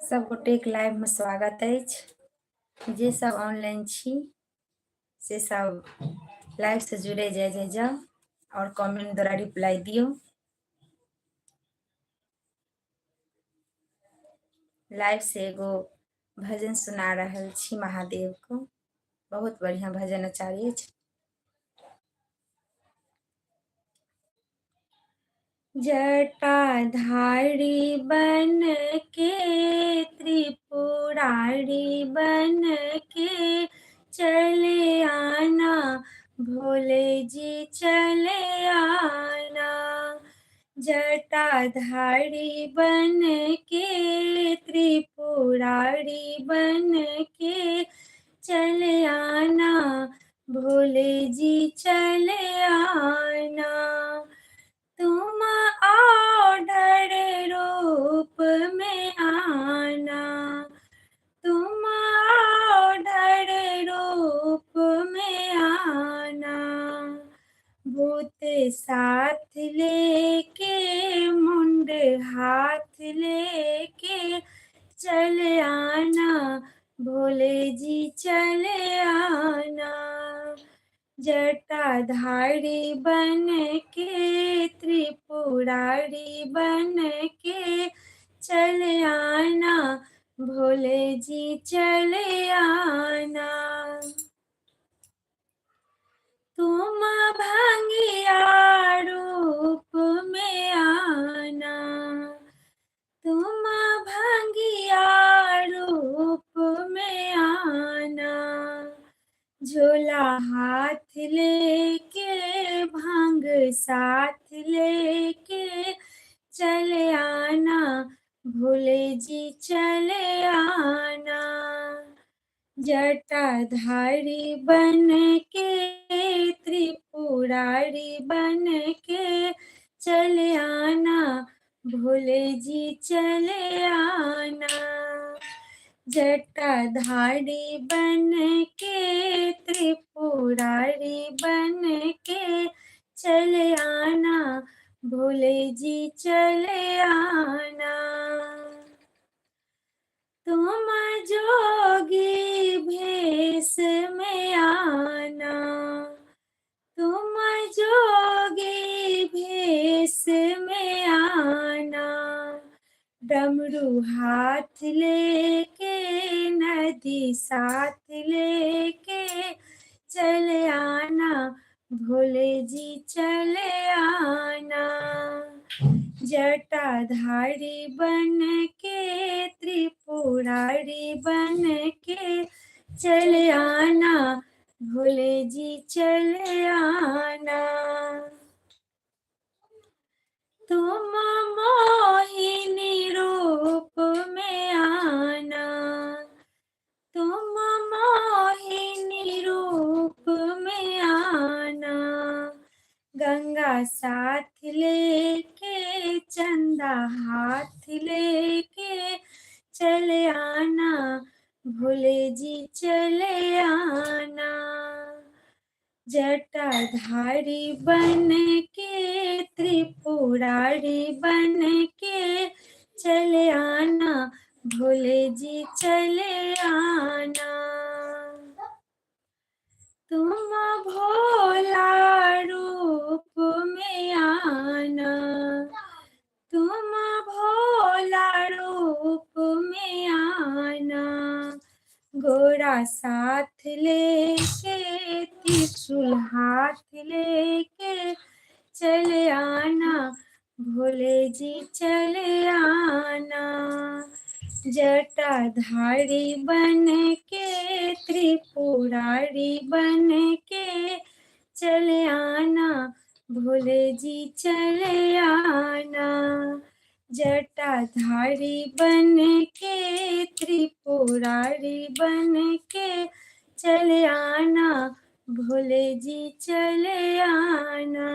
सब गोटेक लाइव में स्वागत अछि। जे सब ऑनलाइन छी से सब लाइव से जुड़े जाए जाओ और कमेंट द्वारा रिप्लाई दियो। लाइव से एगो भजन सुना रहल छी महादेव को, बहुत बढ़िया भजन आचार्य अछि। जटाधारी बन के त्रिपुरारी बन के चले आना, भोले जी चले आना। जटाधारी बन के त्रिपुरारी बन के चले आना, भोले जी चले आना। तुम आढ़र रूप में आना, तुम आढ़र रूप में आना। भूत साथ लेके मुंड हाथ लेके चले आना, भोले जी चले आना। जटाधारी बन के त्रिपुरारी बन के चले आना, भोले जी चले आना। तुम भंगिया रूप में आना, तुम भंगिया रूप में आना। झोला हाथ लेके भांग साथ लेके चले आना, भोले जी चले आना। जटाधारी बन के त्रिपुरारी बन के चले आना, भोले जी चले आना। जटाधारी बन के त्रिपुरारी बन के चले आना, भोले जी चले आना। तुम जोगी भेष में आना, तुम जोगी भेष में आना। डमरू हाथ लेके नदी साथ लेके चले आना, भोले जी चले आना। जटाधारी बन के त्रिपुरारी बन के चले आना, भोले जी चले आना। तुम मोहिनी रूप में आना, तुम मोहिनी रूप में आना। गंगा साथ लेके चंदा हाथ लेके चले आना, भोले जी चले आना। जटाधारी बन के त्रिपुरारी बन के चले आना, भोले जी चले आना। तुम भोला रूप में आना, तुम भोला रूप में आना। घोड़ा साथ लेके त्रिशूल हाथ लेके चले आना, भोले जी चले आना। जटाधारी बन के त्रिपुरारी बन के चले आना, भोले जी चले आना। जटाधारी बन के त्रिपुरारी बन के चले आना, भोले जी चले आना।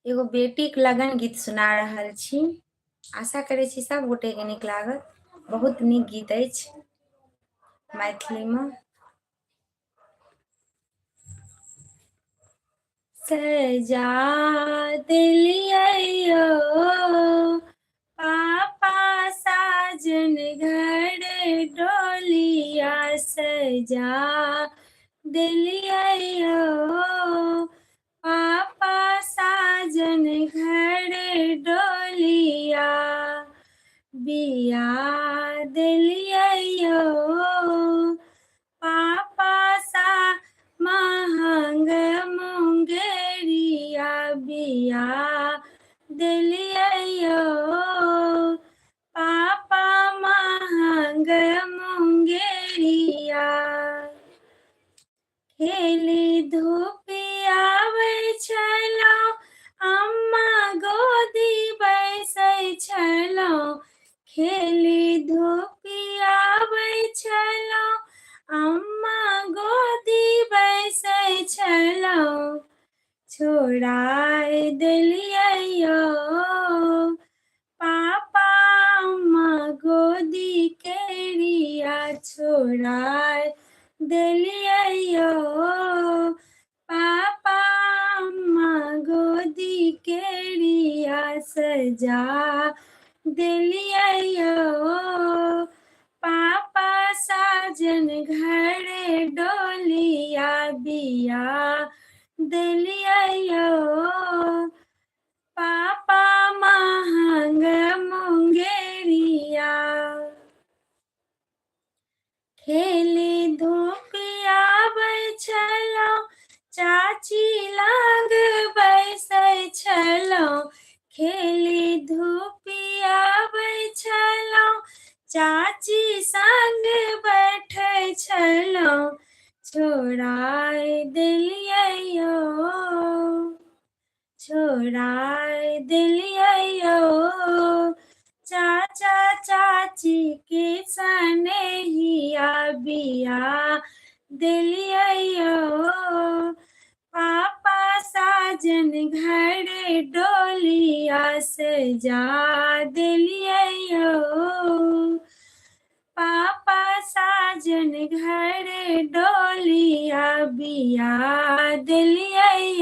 एगो बेटीक लगन गीत सुना रहल छी। आशा करै छी सब गोटेके नीक लागत। बहुत नीक गीत अछि मैथिलीमे। सजा देलियै पापा साजन घर डोलिया सजा देलियै पापा साजन घर डोलिया बिया देलियै पापा सा महंग मुंगेरिया बिया देलियै पापा महंग मुंगेरिया खेली धूपियाबै छलहुँ अम्मा गोदी बैसै छलहुँ खेली धूपियाबै छलहुँ अम्मा गोदी बैसै छलहुँ छोड़ाय देलियै पापा अम्मा गोदी केरिया छोड़ाय देलियै पापा अम्मा गोदी केरिया सजा देलियै पापा साजन घर डोलिया बिया देलियै पापा महंग मुंगेरिया खेली धूपियाबै छलहुँ चाची लग बैसै छलहुँ खेली धूपियाबै छलहुँ चाची संग बैठै छलहुँ छोड़ाय देलियै छोड़ाय देलियै चाचा चाची के सनेहिया बिया देलियै पापा साजन घर डोलिया सजा देलियै पापा साजन घर डोलिया बिया देलियै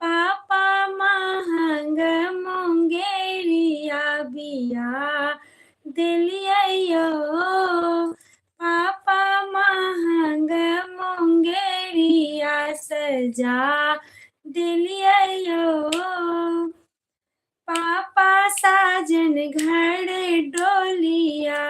पापा महंग मुंगेरिया बिया देलियै पापा महंग मुंगेरिया सजा देलियै पापा साजन घर डोलिया।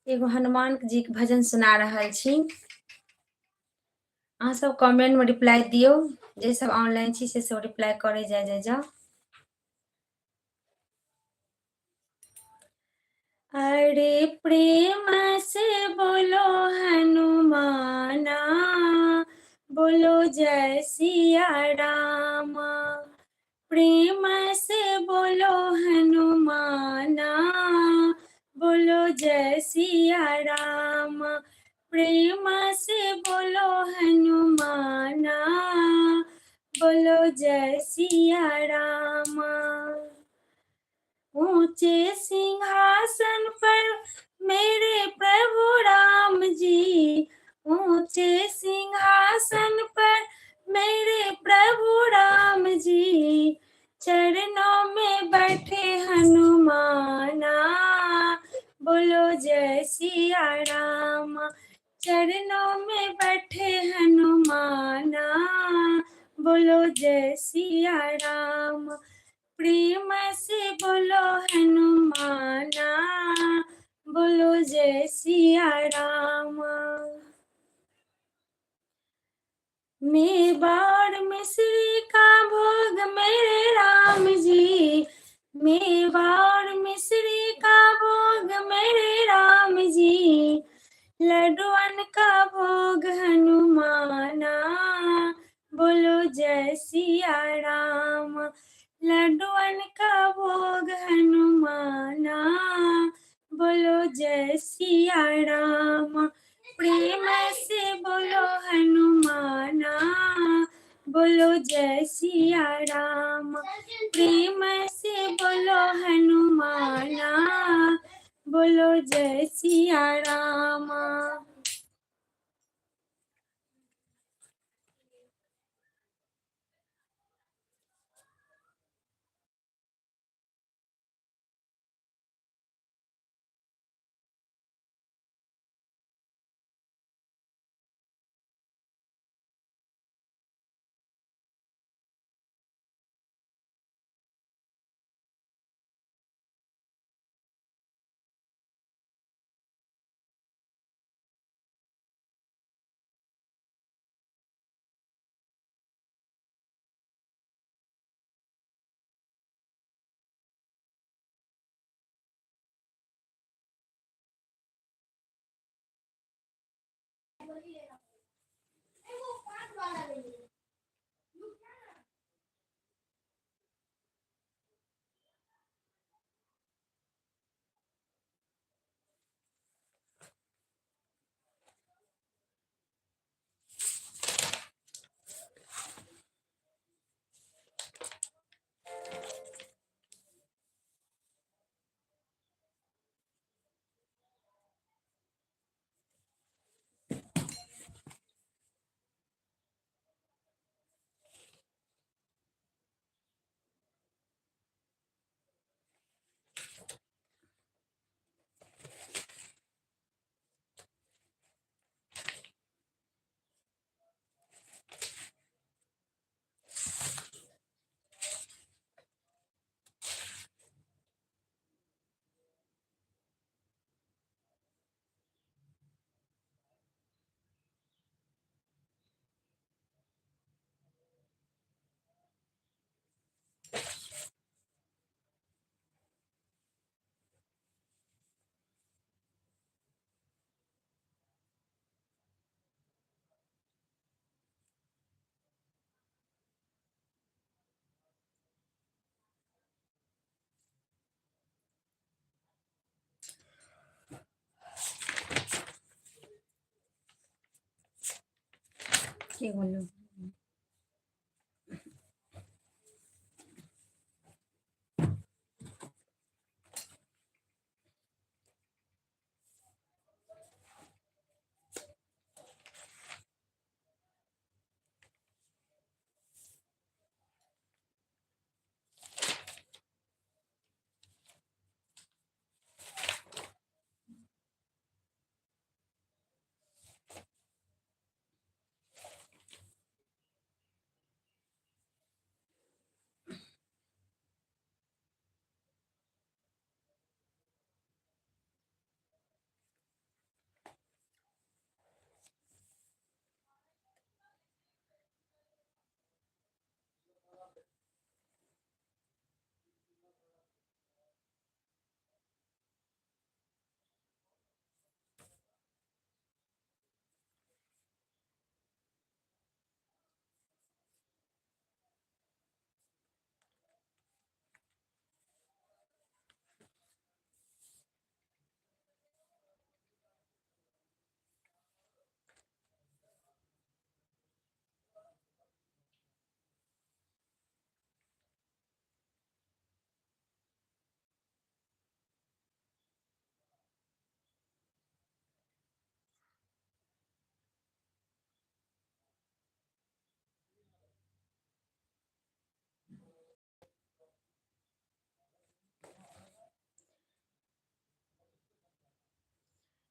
एगो हनुमान जी के भजन सुना रहल छी। अहाँ सब कमेंट में रिप्लाई दियो। जे सब ऑनलाइन छी से सब रिप्लाई करे जाओ। अरे प्रेम से बोलो हनुमाना बोलो जय सिया रामा प्रेम से बोलो हनुमाना बोलो जय सिया राम प्रेम से बोलो हनुमाना बोलो जय सिया राम ऊंचे सिंहासन पर मेरे प्रभु राम जी ऊंचे सिंहासन पर मेरे प्रभु राम जी चरणों में बैठे हनुमाना बोलो जय सिया राम चरणों में बैठे हनुमाना बोलो जय सिया राम प्रेम मेवाड़ मिश्री का भोग मेरे राम जी, मेवाड़ मिश्री का भोग मेरे राम जी, लड्डुअन का भोग हनुमाना, बोलो जय सिया राम। लड्डुअन का भोग हनुमाना, बोलो जय सिया राम। प्रेम से बोलो हनुमाना, बोलो जय सिया राम। प्रेम से बोलो हनुमाना, बोलो जय सिया राम। কি বললো?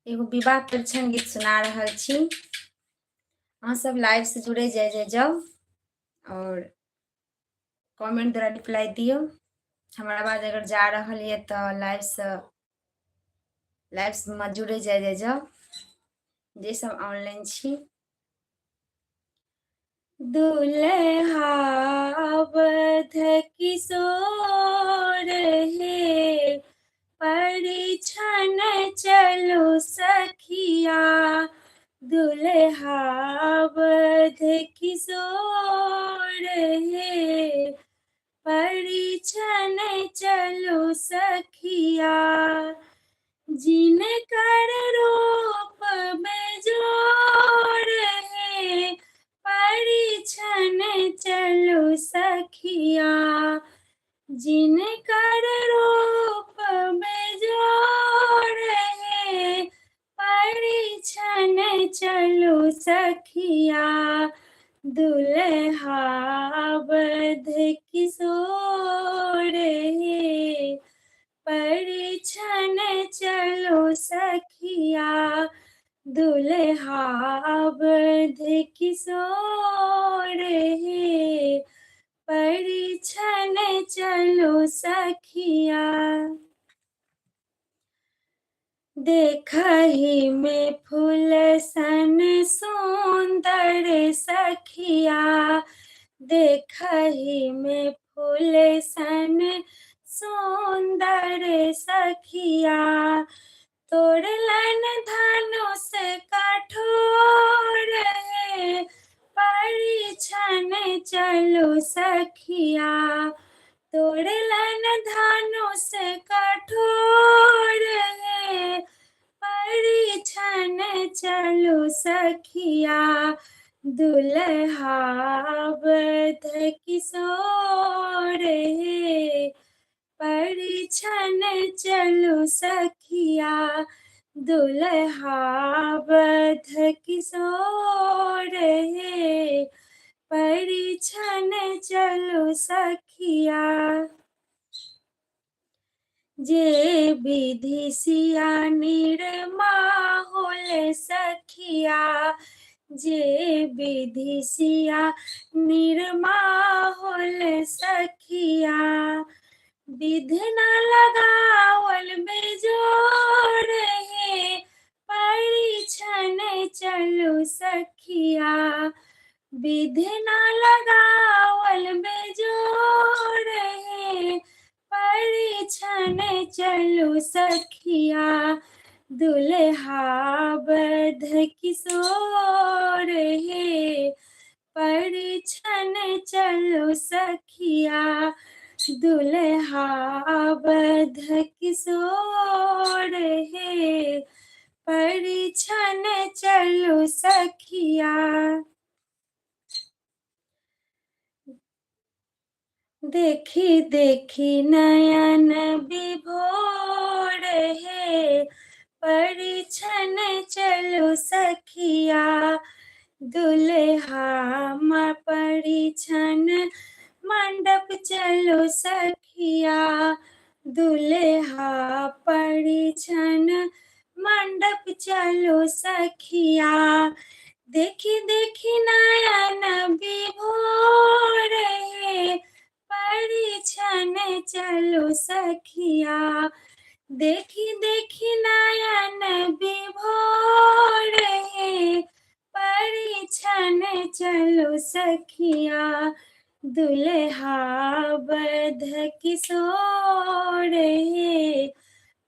एगो विवाह परिछन गीत सुना रहल छी। अहाँ सब लाइव से जुड़े जाए जाओ और कमेंट द्वारा रिप्लाई दियो। हमारा आवाज अगर जा रहल है तो लाइव से जुड़े जाए जाओ जे सब ऑनलाइन छी। दुल्हा बध किशोर हे, परिछन चलो सखिया। दुल्हा बध किशोर हे, परिछन चलो सखिया। जिनकर रूप बेजोड़ है, परिछन चलो सखिया। जिनकर रूप बेजोड़ है, परिछन चलो सखिया। दुल्हा बध किशोर हे, परिछन चलो सखिया। दुल्हा बध किशोर हे, परिछन चलो सखिया। देखहि में फूल सन सुंदर सखिया। देखहि में फूल सन सुंदर सखिया। तोड़लन धनुष कठोर है, परिछन चलो सखिया। तोड़लन धनुष कठोर है, परिछन चलो सखिया। दुल्हा बध किशोर हे, परिछन चलो सखिया। दुल्हा बध किशोर हे, परिछन चलो सखिया। जे विधि सिया निरमा होले सखिया। जे विधि सिया निरमा होले सखिया। विधि न लगावल बेजोड़ है, परिछन चलो सखिया। विधि न लगावल बेजोड़ है, परिछन चलो सखिया। दुल्हा बध किशोर हे, परिछन चलो सखिया। दुल्हा बध किशोर हे, परिछन चलो सखिया। देखी देखी नयन विभोर है, परिछन चलो सखिया। दुल्हा परिछन मंडप चलो सखिया। दुल्हा परिछन मंडप चलो सखिया। देखी देखी नयन विभोर है, परिछन चलो सखिया। देखी देखी नयन विभोर है, परिछन चलो सखिया। दुल्हा बध किशोर हे,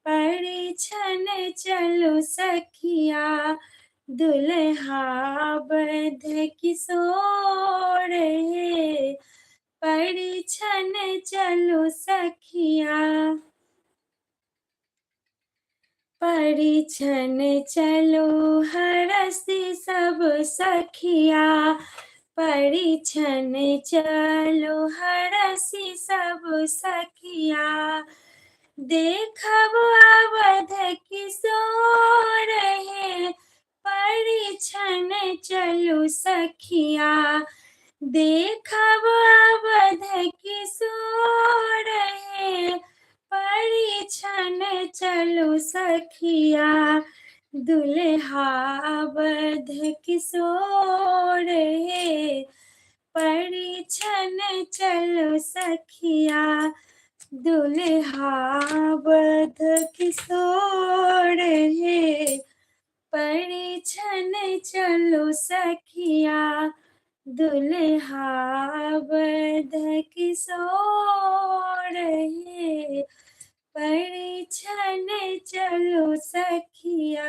परिछन चलो सखिया। दुल्हा बध किशोर हे, परिछन चलो सखिया। परिछन चलो हरसि सब सखिया। परिछन चलो हरसि सब सखिया। देखब अवध किशोर हे, परिछन चलो सखिया। देखब अवध किशोर हे, परिछन चलो सखिया। दुल्हा बध किशोर हे, परिछन चलो सखिया। दुल्हा बध किशोर हे, परिछन चलो सखिया। दुल्हा बध किशोर हे, परिछन चलू सखिया।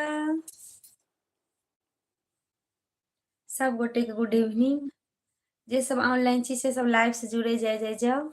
सब गोटे के गुड इवनिंग। जे सब ऑनलाइन छी से सब लाइव से जुड़े जाए जाओ।